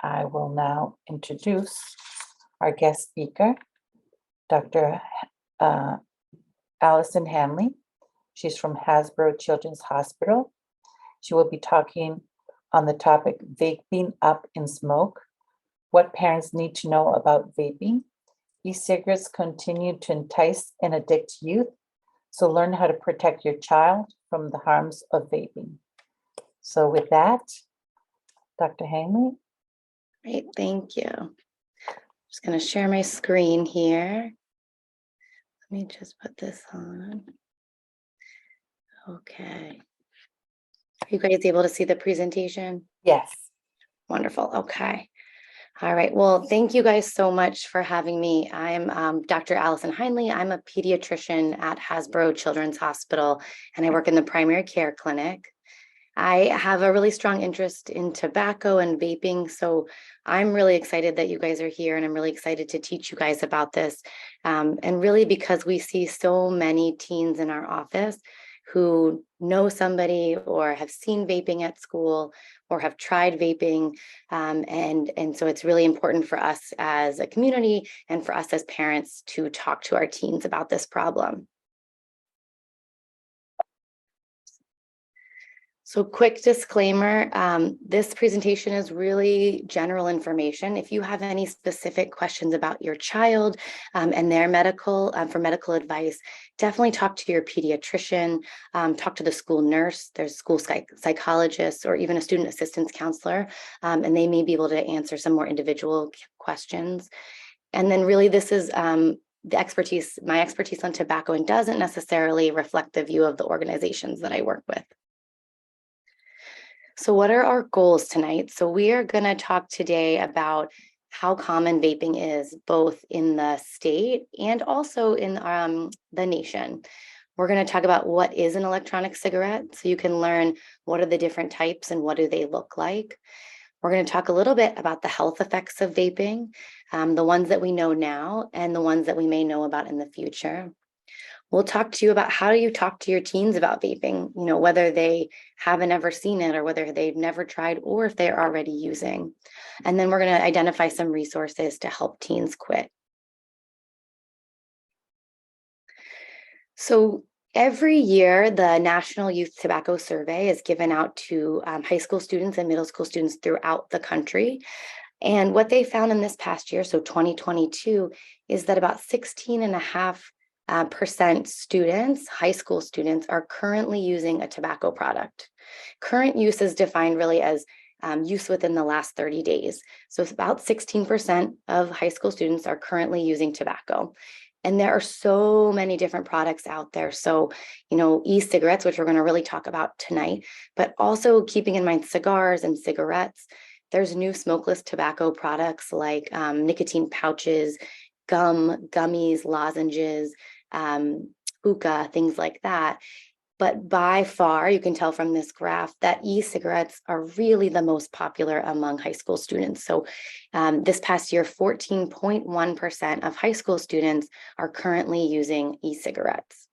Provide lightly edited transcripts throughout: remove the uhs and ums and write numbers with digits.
I will now introduce our guest speaker, Dr. Allison Hanley. She's from Hasbro Children's Hospital. She will be talking on the topic vaping up in smoke, what parents need to know about vaping. E-cigarettes continue to entice and addict youth, so learn how to protect your child from the harms of vaping. So with that, Dr. Hanley. Great, thank you. I'm just going to share my screen here. Let me just put this on. Okay. Are you guys able to see the presentation? Yes. Wonderful. Okay. All right. Well, thank you guys so much for having me. I'm Dr. Allison Hanley. I'm a pediatrician at Hasbro Children's Hospital, and I work in the primary care clinic. I have a really strong interest in tobacco and vaping, so I'm really excited that you guys are here, and I'm really excited to teach you guys about this. And really because we see so many teens in our office who know somebody or have seen vaping at school or have tried vaping. And so it's really important for us as a community and for us as parents to talk to our teens about this problem. So quick disclaimer, this presentation is really general information. If you have any specific questions about your child and their for medical advice, definitely talk to your pediatrician, talk to the school nurse, there's school psychologists, or even a student assistance counselor, and they may be able to answer some more individual questions. And then really this is my expertise on tobacco, and doesn't necessarily reflect the view of the organizations that I work with. So what are our goals tonight? So we are going to talk today about how common vaping is, both in the state and also in the nation. We're going to talk about what is an electronic cigarette, so you can learn what are the different types and what do they look like. We're going to talk a little bit about the health effects of vaping, the ones that we know now and the ones that we may know about in the future. We'll talk to you about how do you talk to your teens about vaping, whether they haven't ever seen it or whether they've never tried or if they're already using. And then we're going to identify some resources to help teens quit. So every year, the National Youth Tobacco Survey is given out to high school students and middle school students throughout the country. And what they found in this past year, so 2022, is that about 16.5% students, high school students, are currently using a tobacco product. Current use is defined really as use within the last 30 days. So it's about 16% of high school students are currently using tobacco. And there are so many different products out there. So, e-cigarettes, which we're going to really talk about tonight, but also keeping in mind cigars and cigarettes. There's new smokeless tobacco products like nicotine pouches, gum, gummies, lozenges, hookah, things like that. But by far, you can tell from this graph that e-cigarettes are really the most popular among high school students. So this past year, 14.1% of high school students are currently using e-cigarettes.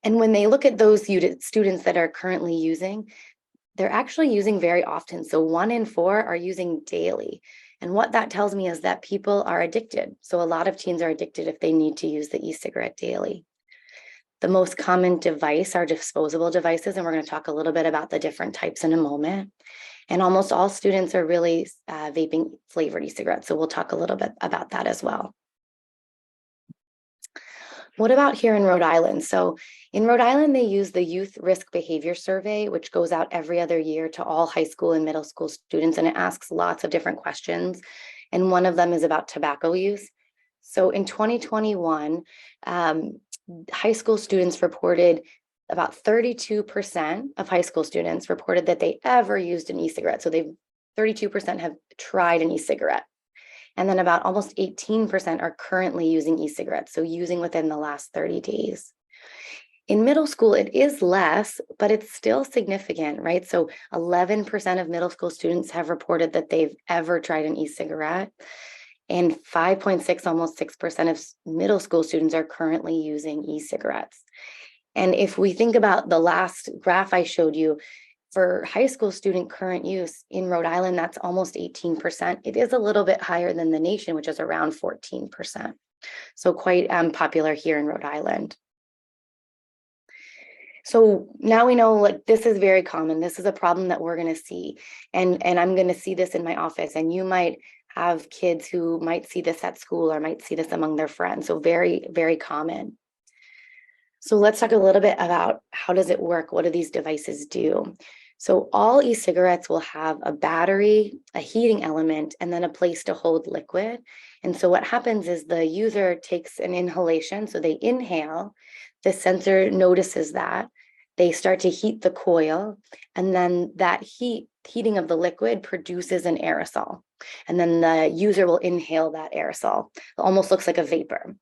And when they look at those students that are currently using, they're actually using very often. So 1 in 4 are using daily. And what that tells me is that people are addicted. So a lot of teens are addicted if they need to use the e-cigarette daily. The most common device are disposable devices, and we're going to talk a little bit about the different types in a moment. And almost all students are really vaping flavored e-cigarettes. So we'll talk a little bit about that as well. What about here in Rhode Island? So in Rhode Island, they use the Youth Risk Behavior Survey, which goes out every other year to all high school and middle school students, and it asks lots of different questions. And one of them is about tobacco use. So in 2021, high school students reported about 32% of high school students reported that they ever used an e-cigarette. So 32% have tried an e-cigarette. And then about almost 18% are currently using e-cigarettes, so using within the last 30 days. In middle school, it is less, but it's still significant, right? So 11% of middle school students have reported that they've ever tried an e-cigarette. And 5.6, almost 6% of middle school students are currently using e-cigarettes. And if we think about the last graph I showed you, For high school student current use in Rhode Island, that's almost 18%. It is a little bit higher than the nation, which is around 14%. So quite popular here in Rhode Island. So now we know, like, this is very common. This is a problem that we're going to see. And I'm going to see this in my office, and you might have kids who might see this at school or might see this among their friends. So very, very common. So let's talk a little bit about how does it work? What do these devices do? So all e-cigarettes will have a battery, a heating element, and then a place to hold liquid. And so what happens is the user takes an inhalation. So they inhale, the sensor notices that. They start to heat the coil, and then that heating of the liquid produces an aerosol. And then the user will inhale that aerosol. It almost looks like a vapor.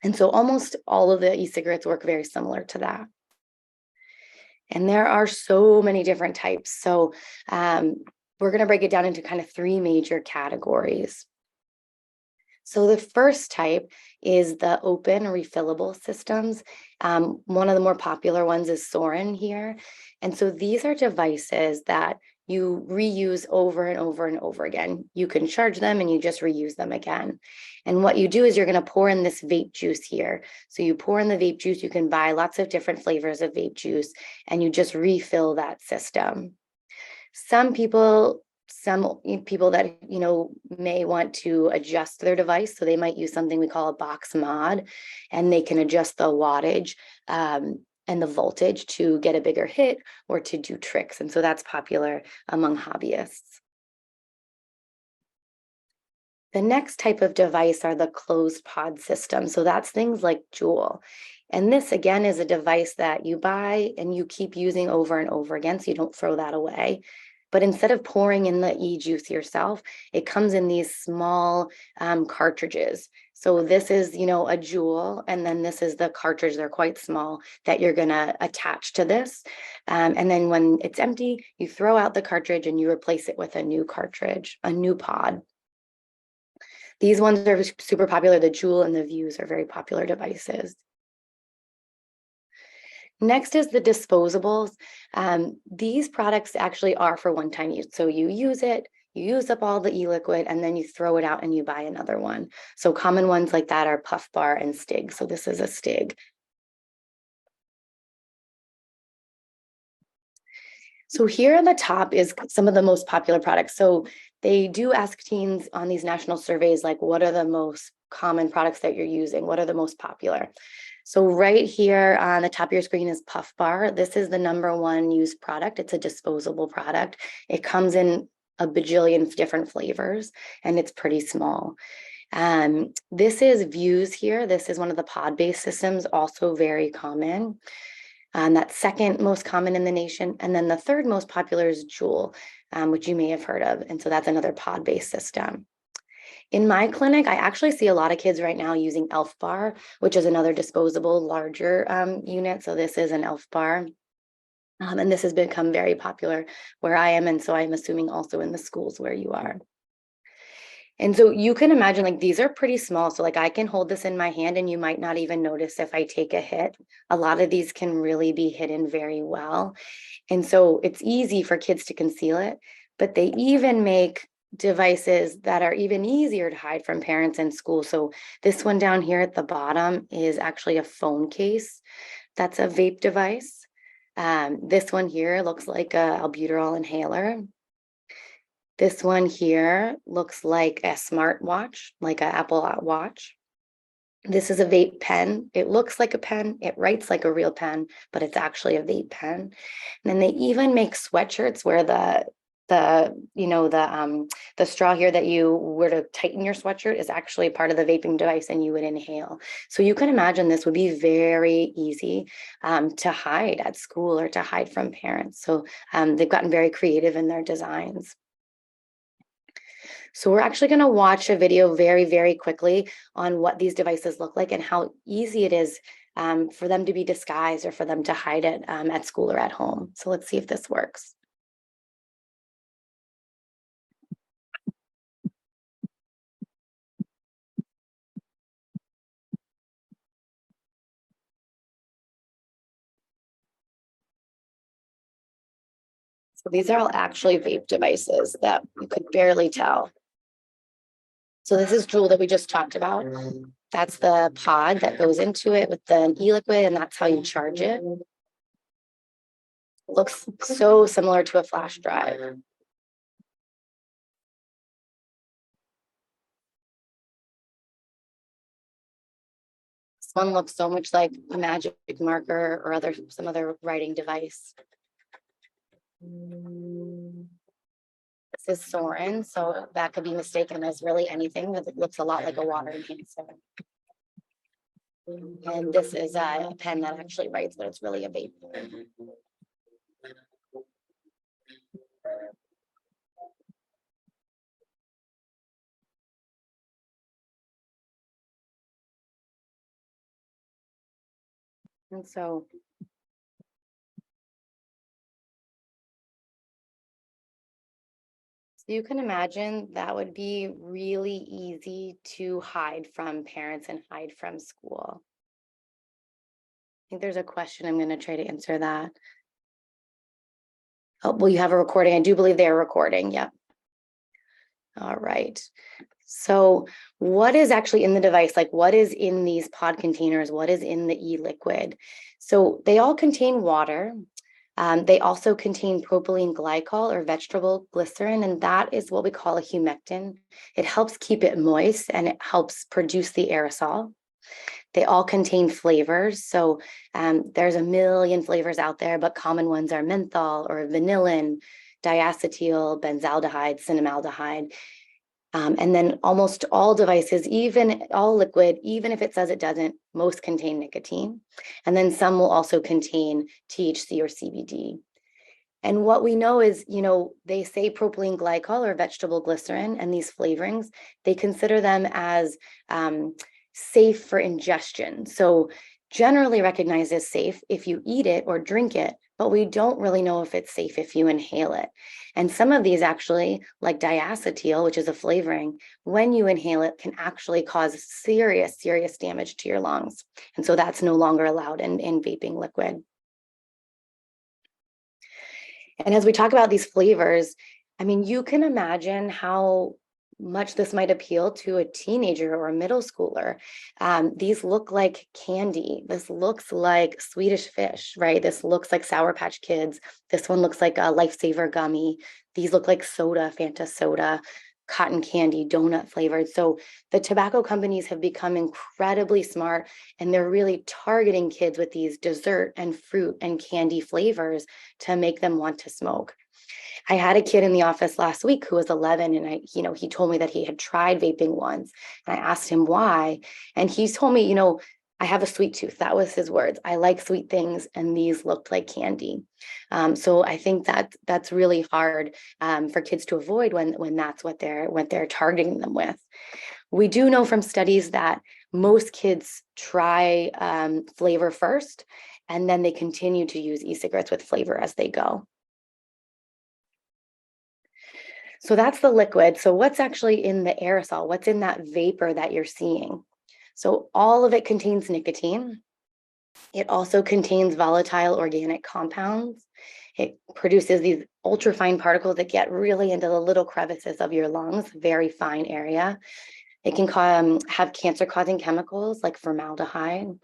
And so almost all of the e-cigarettes work very similar to that. And there are so many different types. So we're going to break it down into kind of three major categories. So the first type is the open refillable systems. One of the more popular ones is Sorin here. And so these are devices that you reuse over and over and over again. You can charge them and you just reuse them again. And what you do is you're going to pour in this vape juice here. So you pour in the vape juice, you can buy lots of different flavors of vape juice, and you just refill that system. Some people that may want to adjust their device, so they might use something we call a box mod, and they can adjust the wattage and the voltage to get a bigger hit or to do tricks. And so that's popular among hobbyists. The next type of device are the closed pod systems. So that's things like Juul. And this, again, is a device that you buy and you keep using over and over again, so you don't throw that away. But instead of pouring in the e-juice yourself, it comes in these small cartridges. So this is, a Juul, and then this is the cartridge. They're quite small that you're going to attach to this. And then when it's empty, you throw out the cartridge and you replace it with a new cartridge, a new pod. These ones are super popular. The Juul and the Vuse are very popular devices. Next is the disposables. These products actually are for one-time use. So you use it, you use up all the e-liquid, and then you throw it out and you buy another one. So common ones like that are Puff Bar and Stig. So this is a Stig. So here on the top is some of the most popular products. So they do ask teens on these national surveys, like, what are the most common products that you're using? What are the most popular? So right here on the top of your screen is Puff Bar. This is the #1 used product. It's a disposable product. It comes in a bajillion different flavors, and it's pretty small. This is Vuse here. This is one of the pod-based systems, also very common. That's second most common in the nation. And then the third most popular is Juul, which you may have heard of. And so that's another pod-based system. In my clinic, I actually see a lot of kids right now using Elf Bar, which is another disposable, larger unit. So this is an Elf Bar. And this has become very popular where I am. And so I'm assuming also in the schools where you are. And so you can imagine, like, these are pretty small. So like I can hold this in my hand and you might not even notice if I take a hit. A lot of these can really be hidden very well. And so it's easy for kids to conceal it, but they even make devices that are even easier to hide from parents in school. So this one down here at the bottom is actually a phone case. That's a vape device. This one here looks like a albuterol inhaler. This one here looks like a smartwatch, like an Apple Watch. This is a vape pen. It looks like a pen. It writes like a real pen, but it's actually a vape pen. And then they even make sweatshirts where the straw here that you were to tighten your sweatshirt is actually part of the vaping device, and you would inhale. So you can imagine this would be very easy to hide at school or to hide from parents. So they've gotten very creative in their designs. So we're actually going to watch a video very, very quickly on what these devices look like and how easy it is for them to be disguised or for them to hide it at school or at home. So let's see if this works. These are all actually vape devices that you could barely tell. So this is Juul that we just talked about. That's the pod that goes into it with the e-liquid, and that's how you charge it. Looks so similar to a flash drive. This one looks so much like a magic marker or some other writing device. This is Soren, so that could be mistaken as really anything, but it looks a lot like a water enhancer. And this is a pen that actually writes, but it's really a vape. And so you can imagine that would be really easy to hide from parents and hide from school. I think there's a question. I'm going to try to answer that. Oh, well, you have a recording. I do believe they are recording. Yep. All right. So what is actually in the device? Like what is in these pod containers? What is in the e-liquid? So they all contain water. They also contain propylene glycol or vegetable glycerin, and that is what we call a humectant. It helps keep it moist and it helps produce the aerosol. They all contain flavors. So there's a million flavors out there, but common ones are menthol or vanillin, diacetyl, benzaldehyde, cinnamaldehyde. And then almost all devices, even all liquid, even if it says it doesn't, most contain nicotine. And then some will also contain THC or CBD. And what we know is, they say propylene glycol or vegetable glycerin and these flavorings, they consider them as safe for ingestion. So generally recognized as safe if you eat it or drink it, but we don't really know if it's safe if you inhale it. And some of these actually, like diacetyl, which is a flavoring, when you inhale it can actually cause serious, serious damage to your lungs. And so that's no longer allowed in vaping liquid. And as we talk about these flavors, I mean, you can imagine how much this might appeal to a teenager or a middle schooler. These look like candy. This looks like Swedish Fish, right? This looks like Sour Patch Kids. This one looks like a Lifesaver gummy. These look like soda, Fanta soda, cotton candy, donut flavored. So the tobacco companies have become incredibly smart, and they're really targeting kids with these dessert and fruit and candy flavors to make them want to smoke. I had a kid in the office last week who was 11, and he told me that he had tried vaping once, and I asked him why, and he told me, I have a sweet tooth. That was his words. I like sweet things, and these looked like candy. So I think that's really hard for kids to avoid when that's what they're targeting them with. We do know from studies that most kids try flavor first, and then they continue to use e-cigarettes with flavor as they go. So that's the liquid. So what's actually in the aerosol? What's in that vapor that you're seeing? So all of it contains nicotine. It also contains volatile organic compounds. It produces these ultrafine particles that get really into the little crevices of your lungs, very fine area. It can have cancer-causing chemicals like formaldehyde.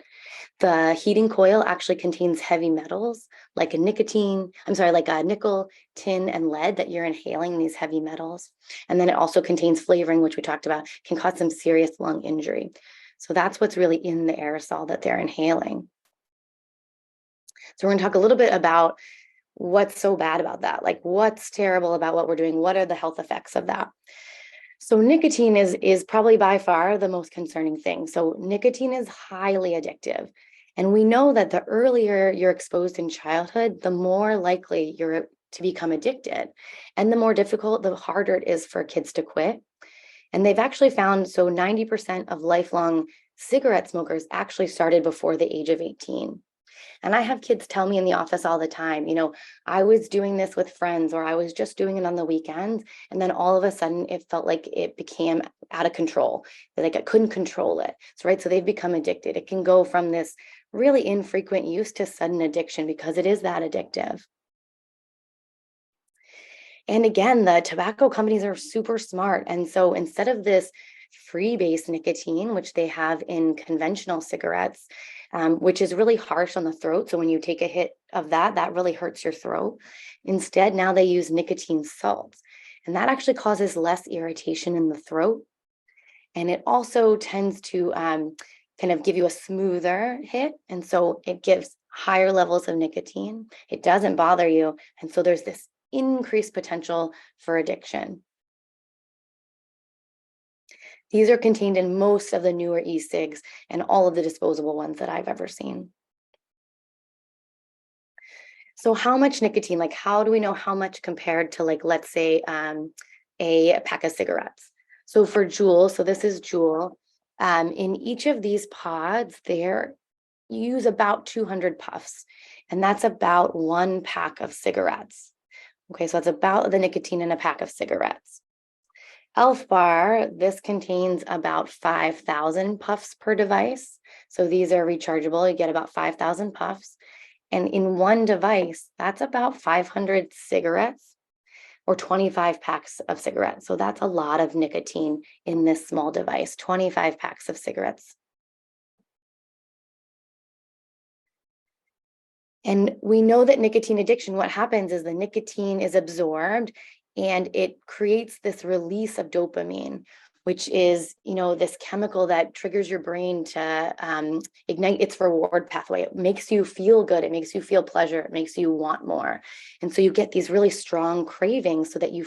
The heating coil actually contains heavy metals like nickel, tin, and lead that you're inhaling, these heavy metals. And then it also contains flavoring, which we talked about, can cause some serious lung injury. So that's what's really in the aerosol that they're inhaling. So we're going to talk a little bit about what's so bad about that, like what's terrible about what we're doing, what are the health effects of that. So nicotine is probably by far the most concerning thing. So nicotine is highly addictive. And we know that the earlier you're exposed in childhood, the more likely you're to become addicted. And the more difficult, the harder it is for kids to quit. And they've actually found 90% of lifelong cigarette smokers actually started before the age of 18. And I have kids tell me in the office all the time, I was doing this with friends, or I was just doing it on the weekends. And then all of a sudden it felt like it became out of control. Like I couldn't control it. So they've become addicted. It can go from this really infrequent use to sudden addiction because it is that addictive. And again, the tobacco companies are super smart. And so instead of this free-base nicotine, which they have in conventional cigarettes, which is really harsh on the throat. So when you take a hit of that, that really hurts your throat. Instead, now they use nicotine salts, and that actually causes less irritation in the throat. And it also tends to kind of give you a smoother hit. And so it gives higher levels of nicotine. It doesn't bother you. And so there's this increased potential for addiction. These are contained in most of the newer e-cigs and all of the disposable ones that I've ever seen. So how much nicotine, like how do we know how much compared to, like, let's say a pack of cigarettes? So for Juul, so this is Juul, in each of these pods, you use about 200 puffs, and that's about 1 pack of cigarettes. Okay, so that's about the nicotine in a pack of cigarettes. Elf Bar, this contains about 5,000 puffs per device. So these are rechargeable. You get about 5,000 puffs. And in one device, that's about 500 cigarettes or 25 packs of cigarettes. So that's a lot of nicotine in this small device, 25 packs of cigarettes. And we know that nicotine addiction, what happens is the nicotine is absorbed and it creates this release of dopamine, which is, this chemical that triggers your brain to ignite its reward pathway. It makes you feel good. It makes you feel pleasure. It makes you want more. And so you get these really strong cravings so that you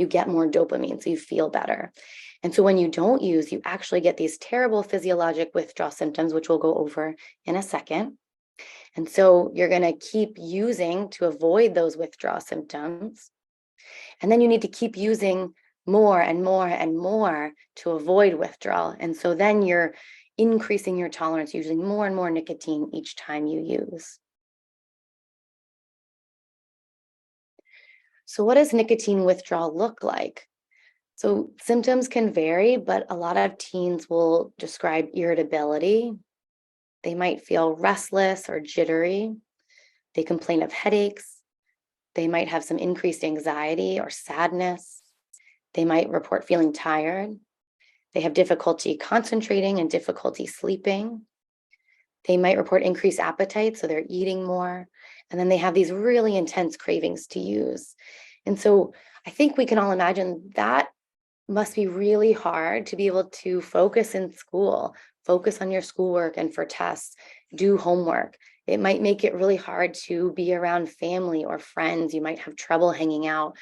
get more dopamine, so you feel better. And so when you don't use, you actually get these terrible physiologic withdrawal symptoms, which we'll go over in a second. And so you're going to keep using to avoid those withdrawal symptoms. And then you need to keep using more and more and more to avoid withdrawal. And so then you're increasing your tolerance, using more and more nicotine each time you use. So what does nicotine withdrawal look like? So symptoms can vary, but a lot of teens will describe irritability. They might feel restless or jittery. They complain of headaches. They might have some increased anxiety or sadness. They might report feeling tired. They have difficulty concentrating and difficulty sleeping. They might report increased appetite, so they're eating more. And then they have these really intense cravings to use. And so I think we can all imagine that must be really hard to be able to focus in school, focus on your schoolwork and for tests, do homework. It might make it really hard to be around family or friends. You might have trouble hanging out.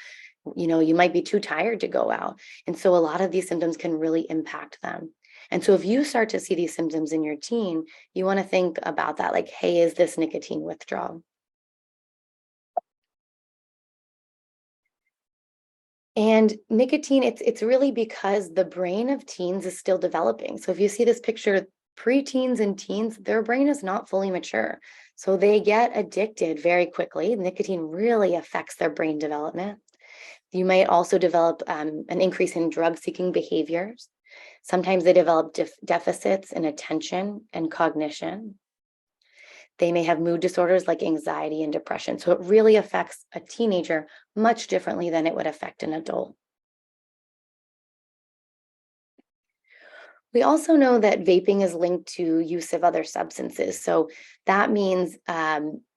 You might be too tired to go out. And so a lot of these symptoms can really impact them. And so if you start to see these symptoms in your teen, you want to think about that, like, hey, is this nicotine withdrawal? And nicotine, it's really because the brain of teens is still developing. So if you see this picture, preteens and teens, their brain is not fully mature. So they get addicted very quickly. Nicotine really affects their brain development. You might also develop an increase in drug-seeking behaviors. Sometimes they develop deficits in attention and cognition. They may have mood disorders like anxiety and depression. So it really affects a teenager much differently than it would affect an adult. We also know that vaping is linked to use of other substances. So that means,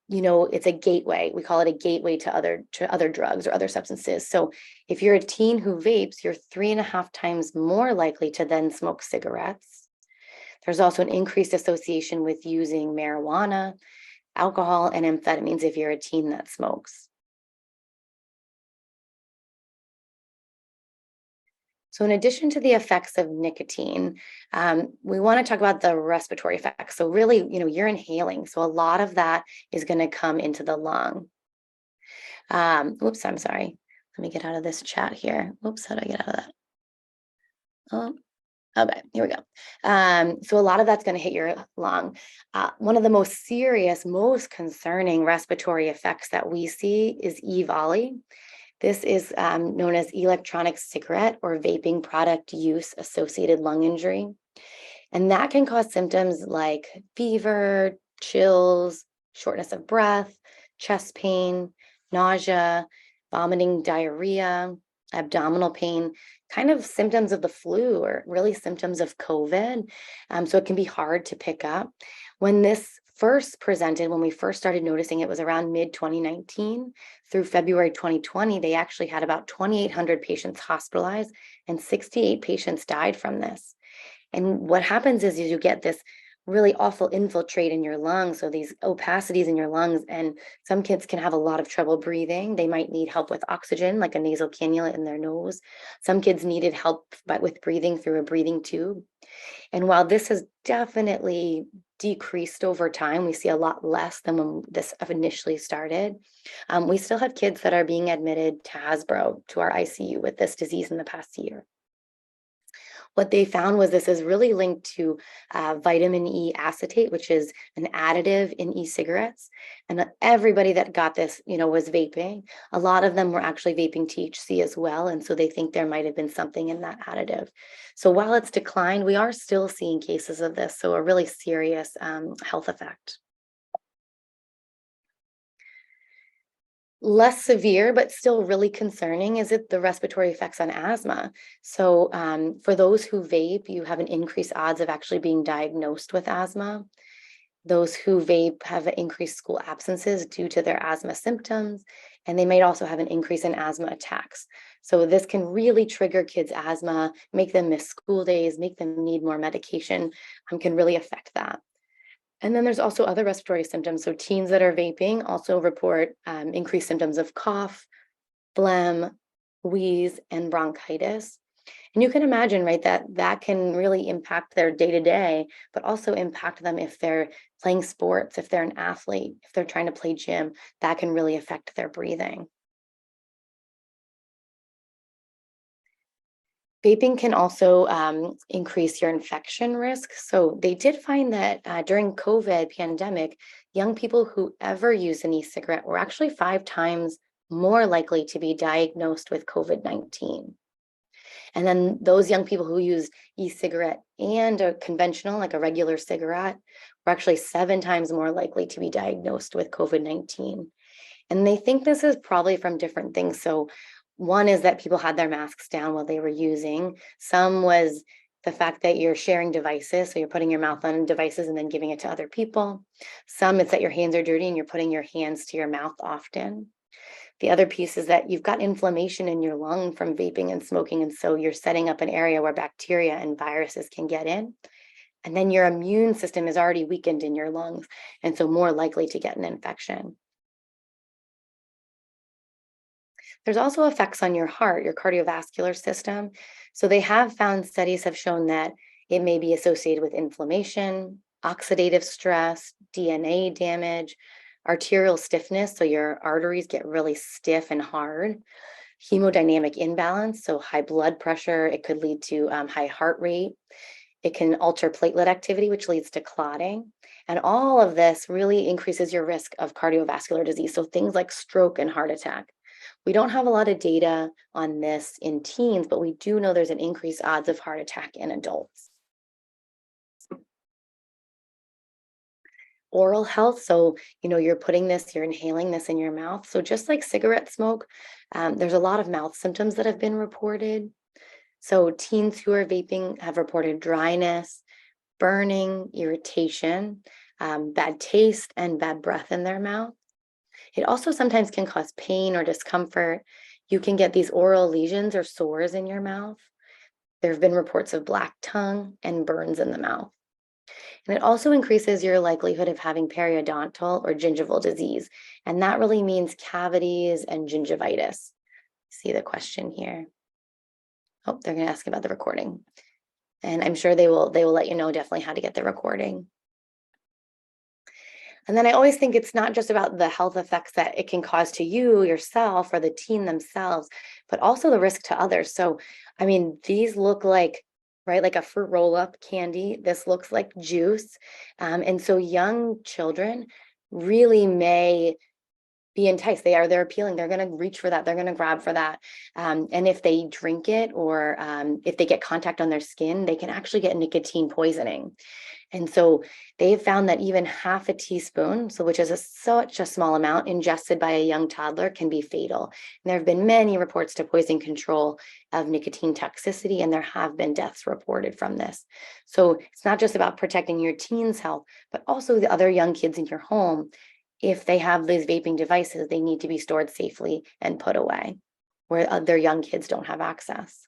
it's a gateway. We call it a gateway to other drugs or other substances. So if you're a teen who vapes, you're 3.5 times more likely to then smoke cigarettes. There's also an increased association with using marijuana, alcohol, and amphetamines if you're a teen that smokes. So in addition to the effects of nicotine, we want to talk about the respiratory effects. So really, you're inhaling. So a lot of that is going to come into the lung. Oops, I'm sorry. Let me get out of this chat here. Oops, how do I get out of that? Oh, okay, here we go. So a lot of that's going to hit your lung. One of the most serious, most concerning respiratory effects that we see is EVALI. This is known as electronic cigarette or vaping product use associated lung injury. And that can cause symptoms like fever, chills, shortness of breath, chest pain, nausea, vomiting, diarrhea, abdominal pain, kind of symptoms of the flu or really symptoms of COVID. So it can be hard to pick up. When this first presented, when we first started noticing it was around mid 2019 through February 2020, they actually had about 2,800 patients hospitalized and 68 patients died from this. And what happens is you get this really awful infiltrate in your lungs. So these opacities in your lungs, and some kids can have a lot of trouble breathing. They might need help with oxygen, like a nasal cannula in their nose. Some kids needed help with breathing through a breathing tube. And while this has definitely decreased over time, we see a lot less than when this initially started. We still have kids that are being admitted to Hasbro, to our ICU with this disease in the past year. What they found was this is really linked to vitamin E acetate, which is an additive in e-cigarettes. And everybody that got this, was vaping. A lot of them were actually vaping THC as well. And so they think there might have been something in that additive. So while it's declined, we are still seeing cases of this. So a really serious health effect. Less severe, but still really concerning, is it the respiratory effects on asthma. So for those who vape, you have an increased odds of actually being diagnosed with asthma. Those who vape have increased school absences due to their asthma symptoms, and they might also have an increase in asthma attacks. So this can really trigger kids' asthma, make them miss school days, make them need more medication, can really affect that. And then there's also other respiratory symptoms. So teens that are vaping also report increased symptoms of cough, phlegm, wheeze, and bronchitis. And you can imagine, right, that can really impact their day-to-day, but also impact them if they're playing sports, if they're an athlete, if they're trying to play gym, that can really affect their breathing. Vaping can also increase your infection risk. So they did find that during COVID pandemic, young people who ever used an e-cigarette were actually 5 times more likely to be diagnosed with COVID-19. And then those young people who used e-cigarette and a conventional, like a regular cigarette, were actually 7 times more likely to be diagnosed with COVID-19. And they think this is probably from different things. So one is that people had their masks down while they were using. Some was the fact that you're sharing devices. So you're putting your mouth on devices and then giving it to other people. Some it's that your hands are dirty and you're putting your hands to your mouth often. The other piece is that you've got inflammation in your lung from vaping and smoking. And so you're setting up an area where bacteria and viruses can get in. And then your immune system is already weakened in your lungs, and so more likely to get an infection. There's also effects on your heart, your cardiovascular system. So they have found, studies have shown that it may be associated with inflammation, oxidative stress, DNA damage, arterial stiffness. So your arteries get really stiff and hard, hemodynamic imbalance. So high blood pressure, it could lead to high heart rate. It can alter platelet activity, which leads to clotting. And all of this really increases your risk of cardiovascular disease. So things like stroke and heart attack. We don't have a lot of data on this in teens, but we do know there's an increased odds of heart attack in adults. Oral health. So, you're putting this, you're inhaling this in your mouth. So just like cigarette smoke, there's a lot of mouth symptoms that have been reported. So teens who are vaping have reported dryness, burning, irritation, bad taste, and bad breath in their mouth. It also sometimes can cause pain or discomfort. You can get these oral lesions or sores in your mouth. There have been reports of black tongue and burns in the mouth. And it also increases your likelihood of having periodontal or gingival disease. And that really means cavities and gingivitis. See the question here. Oh, they're going to ask about the recording. And I'm sure they will let you know definitely how to get the recording. And then I always think it's not just about the health effects that it can cause to you, yourself, or the teen themselves, but also the risk to others. So, these look like, right, like a fruit roll-up candy. This looks like juice. And so young children really may be enticed. They're appealing. They're going to reach for that. They're going to grab for that. And if they drink it, or if they get contact on their skin, they can actually get nicotine poisoning. And so they've found that even half a teaspoon, so which is such a small amount, ingested by a young toddler can be fatal. And there have been many reports to poison control of nicotine toxicity, and there have been deaths reported from this. So it's not just about protecting your teen's health, but also the other young kids in your home. If they have these vaping devices, they need to be stored safely and put away where other young kids don't have access.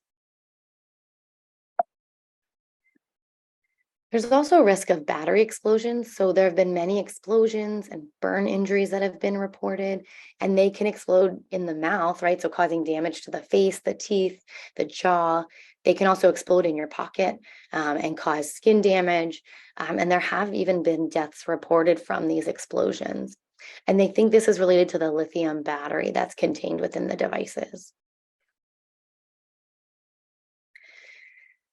There's also a risk of battery explosions. So there have been many explosions and burn injuries that have been reported, and they can explode in the mouth, right? So causing damage to the face, the teeth, the jaw. They can also explode in your pocket and cause skin damage. And there have even been deaths reported from these explosions. And they think this is related to the lithium battery that's contained within the devices.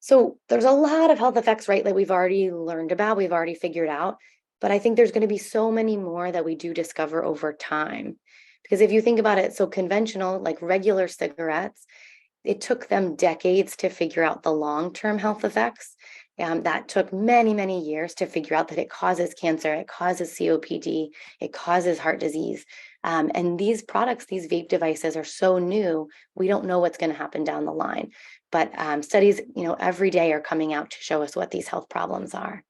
So there's a lot of health effects, right, that we've already learned about, we've already figured out, but I think there's going to be so many more that we do discover over time. Because if you think about it, so conventional, like regular cigarettes, it took them decades to figure out the long-term health effects. That took many, many years to figure out that it causes cancer, it causes COPD, it causes heart disease. And these products, these vape devices are so new, we don't know what's going to happen down the line. But studies, every day are coming out to show us what these health problems are.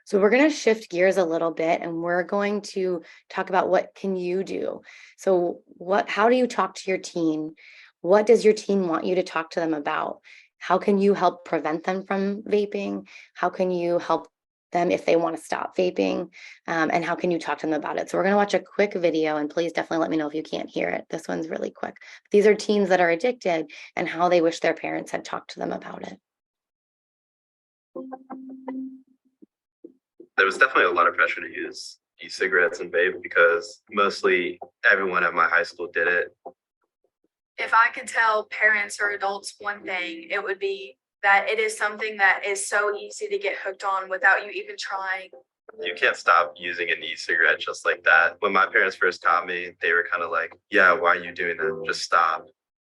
So we're going to shift gears a little bit, and we're going to talk about what can you do. So how do you talk to your teen? What does your teen want you to talk to them about? How can you help prevent them from vaping? How can you help them if they want to stop vaping? And how can you talk to them about it? So we're going to watch a quick video, and please definitely let me know if you can't hear it. This one's really quick. These are teens that are addicted and how they wish their parents had talked to them about it. There was definitely a lot of pressure to use e-cigarettes and vape because mostly everyone at my high school did it. If I could tell parents or adults one thing, it would be that it is something that is so easy to get hooked on without you even trying. You can't stop using an e-cigarette just like that. When my parents first taught me, they were kind of like, yeah, why are you doing that? Just stop.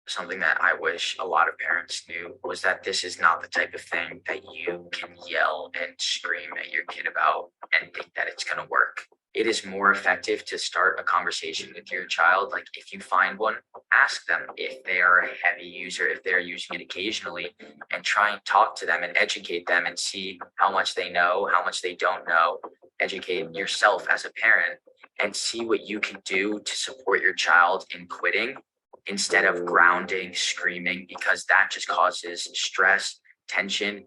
Something that I wish a lot of parents knew was that this is not the type of thing that you can yell and scream at your kid about and think that it's going to work. It is more effective to start a conversation with your child. Like if you find one, ask them if they are a heavy user, if they're using it occasionally, and try and talk to them and educate them and see how much they know, how much they don't know. Educate yourself as a parent and see what you can do to support your child in quitting instead of grounding, screaming, because that just causes stress, tension.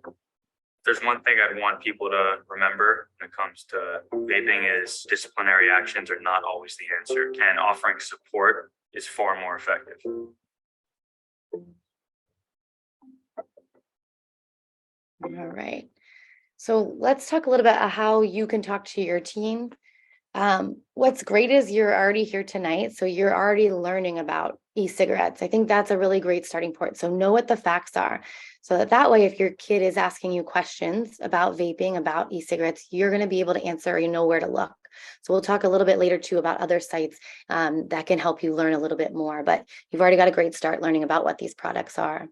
There's one thing I'd want people to remember when it comes to vaping is disciplinary actions are not always the answer, and offering support is far more effective. All right. So let's talk a little bit about how you can talk to your teen. What's great is you're already here tonight, so you're already learning about e-cigarettes. I think that's a really great starting point. So know what the facts are, so that way, if your kid is asking you questions about vaping, about e-cigarettes, you're going to be able to answer, or you know where to look. So we'll talk a little bit later too about other sites that can help you learn a little bit more, but you've already got a great start learning about what these products are.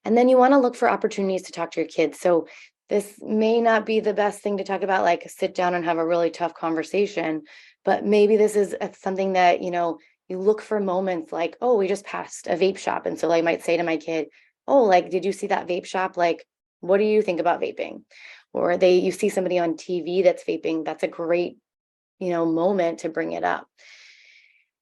And then you want to look for opportunities to talk to your kids. So this may not be the best thing to talk about, like sit down and have a really tough conversation, but maybe this is something that, you look for moments like, oh, we just passed a vape shop. And so I might say to my kid, oh, like, did you see that vape shop? Like, what do you think about vaping? Or you see somebody on TV that's vaping. That's a great, moment to bring it up.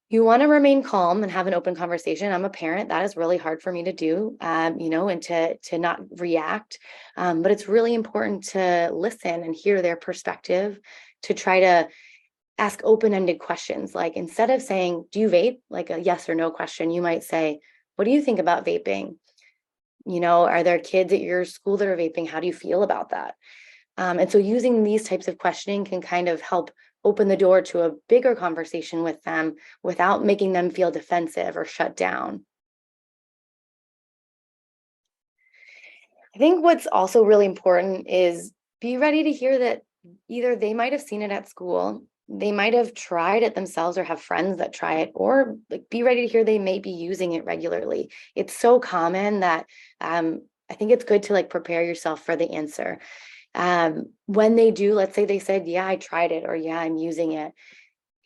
You want to remain calm and have an open conversation. I'm a parent. That is really hard for me to do, and to not react. But it's really important to listen and hear their perspective, to try to ask open-ended questions. Like instead of saying, do you vape? Like a yes or no question, you might say, what do you think about vaping? Are there kids at your school that are vaping? How do you feel about that? And so using these types of questioning can kind of help open the door to a bigger conversation with them without making them feel defensive or shut down. I think what's also really important is be ready to hear that either they might have seen it at school they might have tried it themselves or have friends that try it, or like be ready to hear they may be using it regularly. It's so common that I think it's good to like prepare yourself for the answer. When they do, let's say they said, yeah, I tried it, or yeah, I'm using it.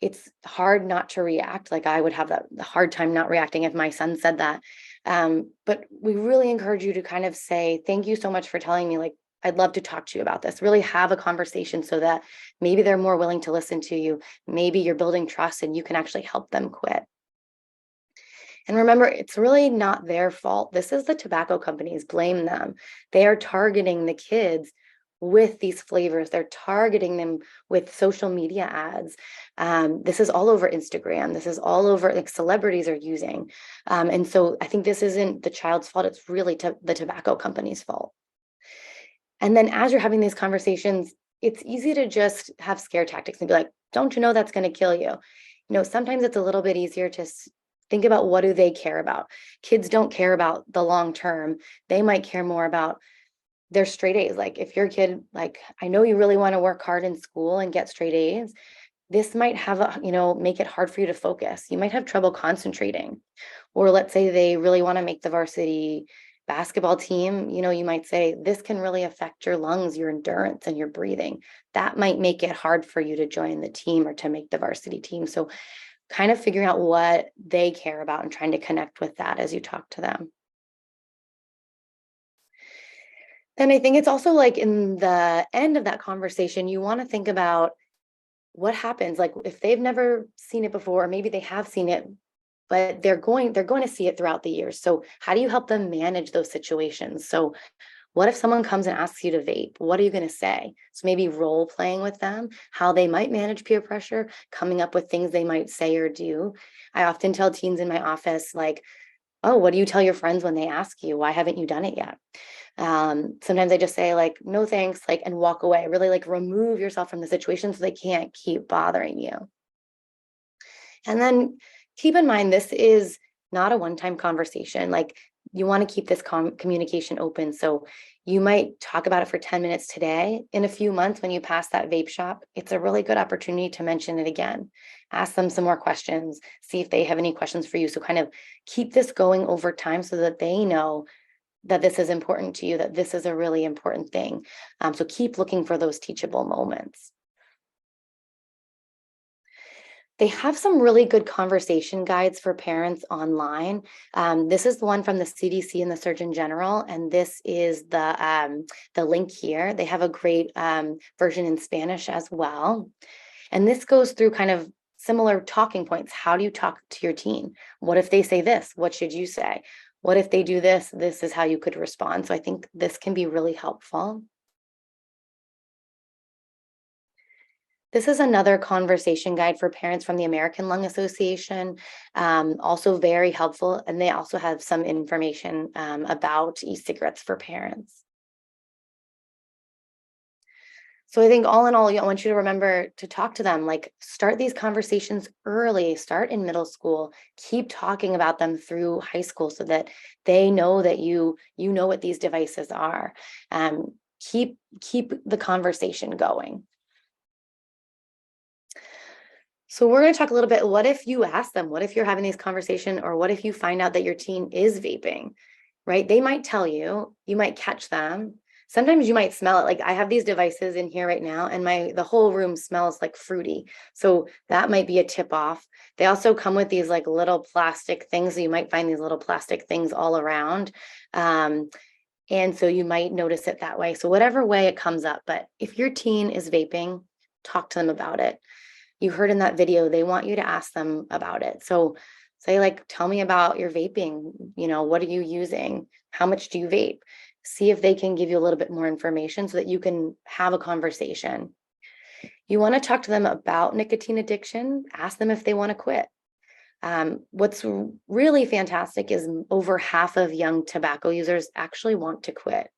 It's hard not to react. Like I would have the hard time not reacting if my son said that. But we really encourage you to kind of say, thank you so much for telling me, like, I'd love to talk to you about this. Really have a conversation so that maybe they're more willing to listen to you. Maybe you're building trust and you can actually help them quit. And remember, it's really not their fault. This is the tobacco companies, blame them. They are targeting the kids with these flavors. They're targeting them with social media ads. This is all over Instagram. This is all over, like, celebrities are using. And so I think this isn't the child's fault. It's really the tobacco company's fault. And then as you're having these conversations, it's easy to just have scare tactics and be like, don't you know that's going to kill you? Sometimes it's a little bit easier to think about, what do they care about? Kids don't care about the long term. They might care more about their straight A's. Like if your kid, like, I know you really want to work hard in school and get straight A's, this might have make it hard for you to focus. You might have trouble concentrating. Or let's say they really want to make the varsity basketball team. You might say this can really affect your lungs, your endurance, and your breathing. That might make it hard for you to join the team or to make the varsity team. So kind of figuring out what they care about and trying to connect with that as you talk to them. Then I think it's also like in the end of that conversation, you want to think about what happens. Like if they've never seen it before, or maybe they have seen it, but they're going to see it throughout the years. So how do you help them manage those situations? So what if someone comes and asks you to vape? What are you going to say? So maybe role playing with them, how they might manage peer pressure, coming up with things they might say or do. I often tell teens in my office, like, oh, what do you tell your friends when they ask you, why haven't you done it yet? Sometimes I just say like, no, thanks, like, and walk away. Really like remove yourself from the situation so they can't keep bothering you. And then keep in mind, this is not a one-time conversation. Like you want to keep this communication open. So you might talk about it for 10 minutes today. In a few months, when you pass that vape shop, it's a really good opportunity to mention it again. Ask them some more questions, see if they have any questions for you. So kind of keep this going over time so that they know that this is important to you, that this is a really important thing. So keep looking for those teachable moments. They have some really good conversation guides for parents online. This is the one from the CDC and the Surgeon General, and this is the link here. They have a great version in Spanish as well. And this goes through kind of similar talking points. How do you talk to your teen? What if they say this? What should you say? What if they do this? This is how you could respond. So I think this can be really helpful. This is another conversation guide for parents from the American Lung Association, also very helpful. And they also have some information about e-cigarettes for parents. So I think all in all, I want you to remember to talk to them, like start these conversations early, start in middle school, keep talking about them through high school so that they know that you know what these devices are. Keep the conversation going. So we're going to talk a little bit, what if you ask them, what if you're having these conversations, or what if you find out that your teen is vaping, right? They might tell you, you might catch them. Sometimes you might smell it. Like I have these devices in here right now and the whole room smells like fruity. So that might be a tip off. They also come with these like little plastic things. So you might find these little plastic things all around. And so you might notice it that way. So whatever way it comes up, but if your teen is vaping, talk to them about it. You heard in that video, they want you to ask them about it. So say like, tell me about your vaping. What are you using? How much do you vape? See if they can give you a little bit more information so that you can have a conversation. You want to talk to them about nicotine addiction. Ask them if they want to quit. What's really fantastic is over half of young tobacco users actually want to quit.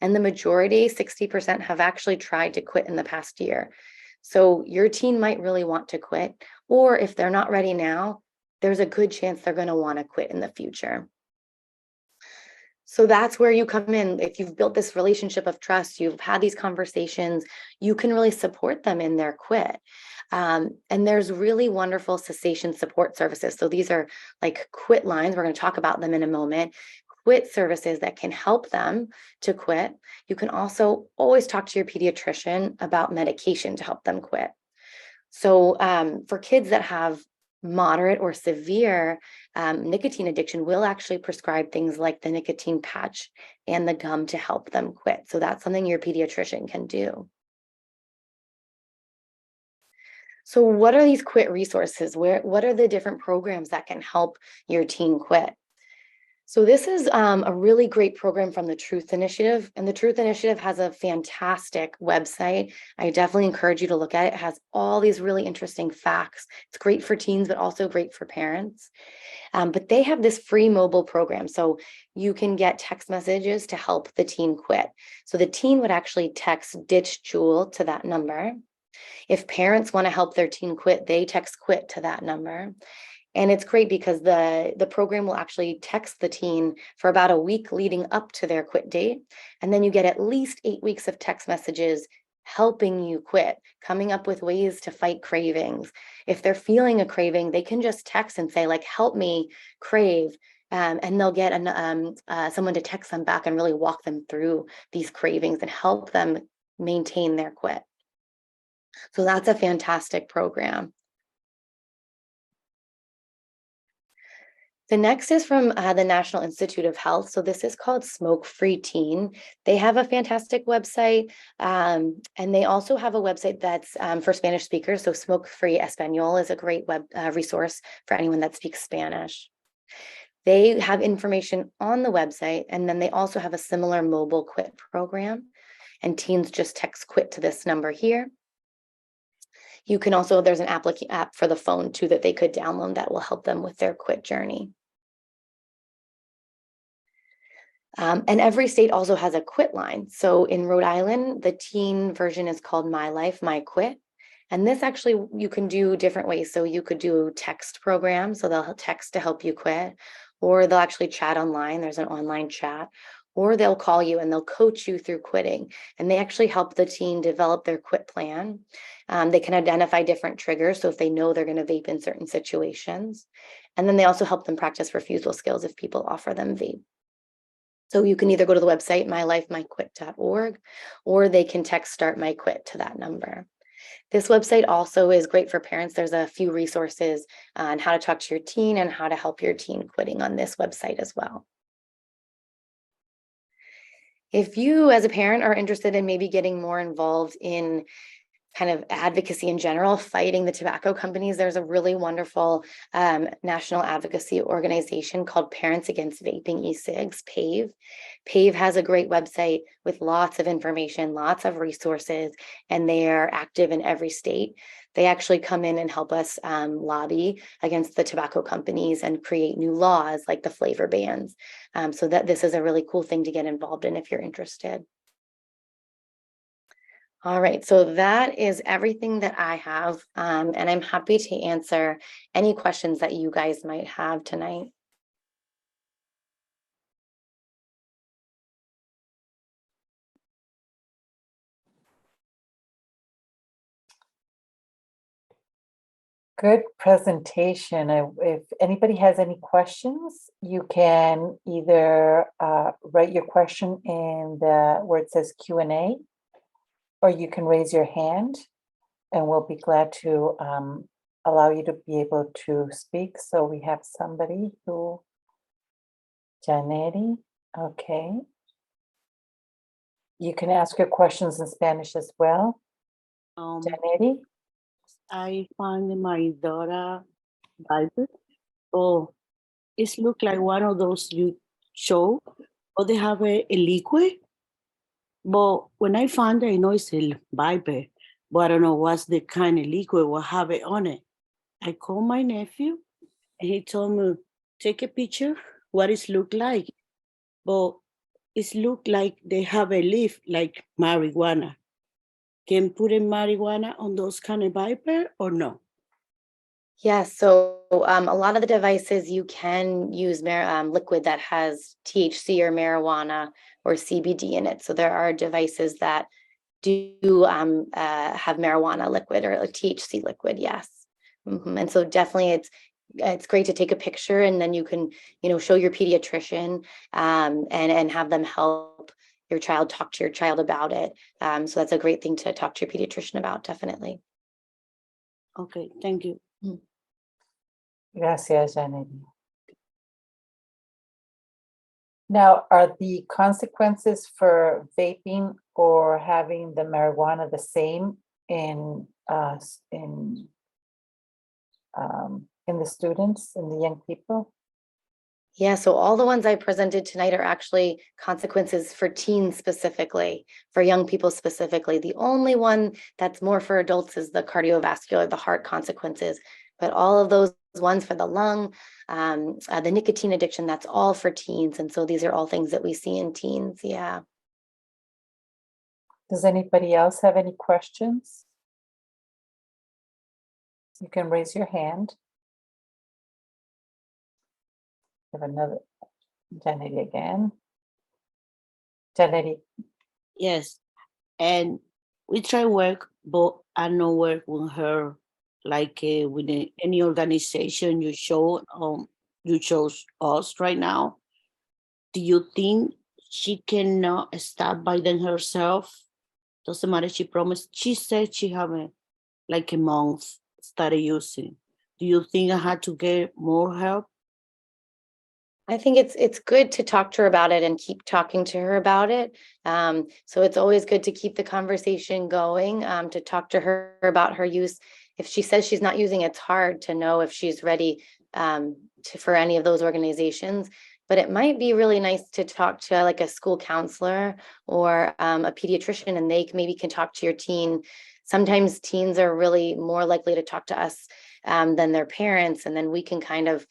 And the majority, 60%, have actually tried to quit in the past year. So your teen might really want to quit, or if they're not ready now, there's a good chance they're going to want to quit in the future. So that's where you come in. If you've built this relationship of trust, you've had these conversations, you can really support them in their quit. And there's really wonderful cessation support services. So these are like quit lines. We're going to talk about them in a moment. Quit services that can help them to quit. You can also always talk to your pediatrician about medication to help them quit. So for kids that have moderate or severe nicotine addiction, we'll actually prescribe things like the nicotine patch and the gum to help them quit. So that's something your pediatrician can do. So what are these quit resources? What are the different programs that can help your teen quit? So this is a really great program from the Truth Initiative, and the Truth Initiative has a fantastic website. I definitely encourage you to look at it. It has all these really interesting facts. It's great for teens, but also great for parents. But they have this free mobile program, so you can get text messages to help the teen quit. So the teen would actually text Ditch Juul to that number. If parents want to help their teen quit, they text quit to that number. And it's great because the program will actually text the teen for about a week leading up to their quit date. And then you get at least 8 weeks of text messages helping you quit, coming up with ways to fight cravings. If they're feeling a craving, they can just text and say, like, help me crave. And they'll get someone to text them back and really walk them through these cravings and help them maintain their quit. So that's a fantastic program. The next is from the National Institute of Health. So this is called Smoke Free Teen. They have a fantastic website, and they also have a website that's for Spanish speakers. So Smoke Free Espanol is a great web resource for anyone that speaks Spanish. They have information on the website, and then they also have a similar mobile quit program. And teens just text quit to this number here. You can also, there's an app for the phone too that they could download that will help them with their quit journey. And every state also has a quit line. So in Rhode Island, the teen version is called My Life, My Quit. And this actually, you can do different ways. So you could do text programs, so they'll text to help you quit, or they'll actually chat online. There's an online chat, or they'll call you and they'll coach you through quitting. And they actually help the teen develop their quit plan. They can identify different triggers. So if they know they're going to vape in certain situations, and then they also help them practice refusal skills if people offer them vape. So you can either go to the website, mylifemyquit.org, or they can text Start My Quit to that number. This website also is great for parents. There's a few resources on how to talk to your teen and how to help your teen quitting on this website as well. If you as a parent are interested in maybe getting more involved in kind of advocacy in general, fighting the tobacco companies, there's a really wonderful national advocacy organization called Parents Against Vaping E-Cigs, PAVE. PAVE has a great website with lots of information, lots of resources, and they are active in every state. They actually come in and help us lobby against the tobacco companies and create new laws like the flavor bans. So that this is a really cool thing to get involved in if you're interested. All right, so that is everything that I have, and I'm happy to answer any questions that you guys might have tonight. Good presentation. If anybody has any questions, you can either write your question in where it says Q&A, or you can raise your hand and we'll be glad to allow you to be able to speak. So we have somebody who, Janetti, okay. You can ask your questions in Spanish as well. Janetti? I found my daughter Bible. Oh, it look like one of those you show, or they have a liquid. But when I found it, I know it's a Bible, but I don't know what's the kind of liquid, what have it on it. I called my nephew and he told me, take a picture, what it look like. But it look like they have a leaf like marijuana. Can put in marijuana on those kind of Bible or no? Yes, so a lot of the devices you can use liquid that has THC or marijuana or CBD in it. So there are devices that do have marijuana liquid or a THC liquid, yes. And so definitely it's great to take a picture, and then you can, show your pediatrician and have them help your child, talk to your child about it. So that's a great thing to talk to your pediatrician about, definitely. Okay, thank you. Gracias, Janet. Now, are the consequences for vaping or having the marijuana the same in the students, in the young people? Yeah, so all the ones I presented tonight are actually consequences for teens specifically, for young people specifically. The only one that's more for adults is the cardiovascular, the heart consequences. But all of those ones for the lung, the nicotine addiction, that's all for teens. And so these are all things that we see in teens. Yeah. Does anybody else have any questions? You can raise your hand. Have another, Janet again. Janet, Yes, and we try work, but I no work with her like with any organization you chose us right now. Do you think she cannot start by then herself? Doesn't matter. She promised. She said she have like a month started using. Do you think I had to get more help? I think it's good to talk to her about it and keep talking to her about it. So it's always good to keep the conversation going, to talk to her about her use. If she says she's not using, it's hard to know if she's ready for any of those organizations. But it might be really nice to talk to like a school counselor or a pediatrician, and they maybe can talk to your teen. Sometimes teens are really more likely to talk to us than their parents, and then we can kind of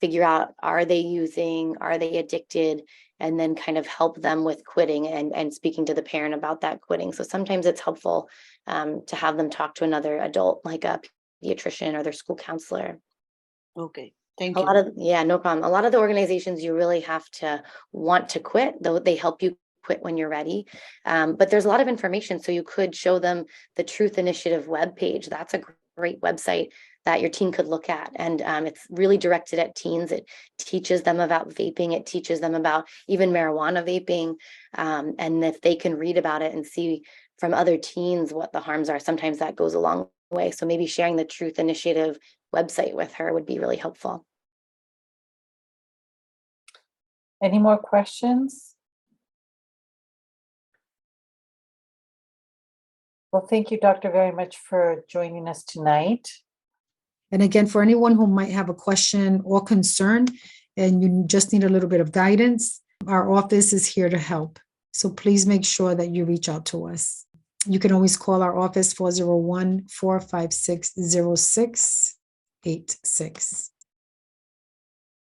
figure out, are they using, are they addicted, and then kind of help them with quitting and speaking to the parent about that quitting. So sometimes it's helpful to have them talk to another adult, like a pediatrician or their school counselor. Okay, thank A you. lot of, yeah, no problem. A lot of the organizations you really have to want to quit, though they help you quit when you're ready. But there's a lot of information. So you could show them the Truth Initiative webpage. That's a great website that your teen could look at. And it's really directed at teens. It teaches them about vaping. It teaches them about even marijuana vaping. And if they can read about it and see from other teens what the harms are, sometimes that goes a long way. So maybe sharing the Truth Initiative website with her would be really helpful. any more questions? Well, thank you, Doctor, very much for joining us tonight. And again, for anyone who might have a question or concern, and you just need a little bit of guidance, our office is here to help. So please make sure that you reach out to us. You can always call our office 401-456-0686.